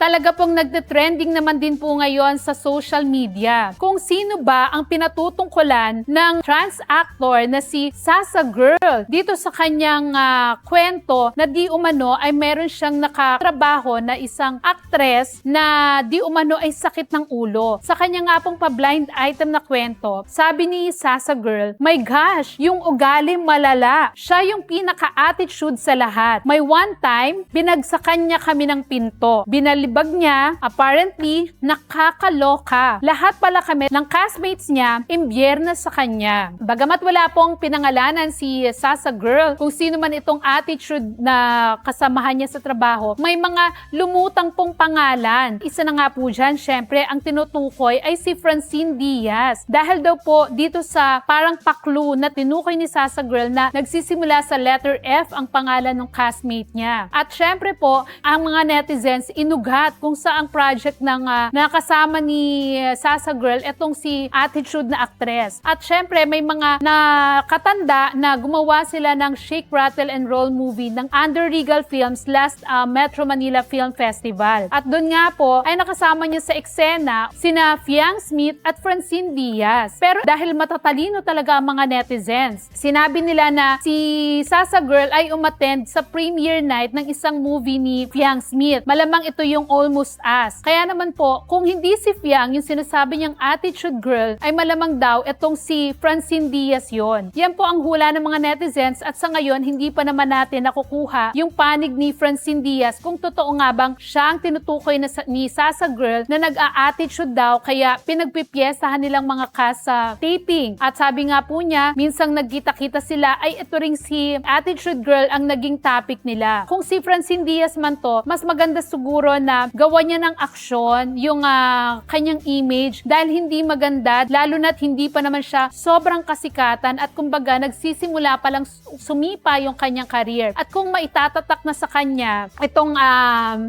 talaga pong nagte-trending naman din po ngayon sa social media. Kung sino ba ang pinatutungkulan ng trans actor na si Sasa Girl dito sa kanyang kwento na di umano ay meron siyang nakatrabaho na isang actress na di umano ay sakit ng ulo. Sa kanya nga pong pa-blind item na kwento, sabi ni Sasa Girl, my gosh, yung ugali malala. Siya yung pinaka-attitude sa lahat. May one time, binagsakan niya kami ng pinto. Binalibag niya, apparently, nakakaloka. Lahat pala kami ng castmates niya, imbierna sa kanya. Bagamat wala pong pinangalanan si Sasa Girl, kung sino man itong attitude na kasamahan niya sa trabaho, may mga lumutang pong pangalan. Isa na nga po dyan, syempre, ang tinutukoy ay si Francine Diaz. Dahil daw po dito sa parang paklu na tinukoy ni Sasa Girl na nagsisimula sa letter F ang pangalan ng castmate niya. At syempre po, ang mga netizens inugat kung saang project ng nakasama ni Sasa Girl etong si attitude na actress. At syempre may mga nakatanda na gumawa sila ng Shake, Rattle and Roll movie ng Under Regal Films last Metro Manila Film Festival. At doon nga po ay nakasama niya sa eksena sina Fiang Smith at Francine Diaz. Pero dahil matatalino talaga ang mga netizens, sinabi nila na si Sasa Girl ay umattend sa premiere night ng isang movie ni Fiang Smith. Malamang ito yung Almost Us. Kaya naman po, kung hindi si Fiang yung sinasabi niyang attitude girl, ay malamang daw itong si Francine Diaz yon. Yan po ang hula ng mga netizens at sa ngayon, hindi pa naman natin nakukuha yung panig ni Francine Diaz kung totoo nga bang siya ang tinutukoy ni Sasa Girl na nag-a-attitude daw kaya pinagpipyesahan nilang mga cast sa taping. At sabi nga po niya, minsang nagkita-kita sila ay ito ring si attitude girl ang naging topic nila. Kung si Francine Diaz man to, mas maganda siguro na gawa niya ng aksyon yung kanyang image dahil hindi maganda, lalo na't hindi pa naman siya sobrang kasikatan at kumbaga nagsisimula pa lang sumipa yung kanyang career. At kung maitatatak na sa kanya itong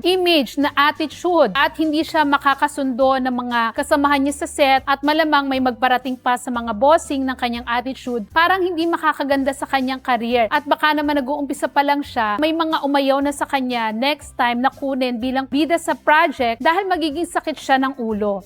image na attitude at hindi siya makakasundo ng mga kasamahan niya sa set at malamang may magparating pa sa mga bossing ng kanyang attitude, parang hindi makakaganda sa kanyang career. At baka naman nag-uumpisa pa lang siya, may mga umayaw na sa kanya next time na kunin bilang bida sa project dahil magiging sakit siya ng ulo.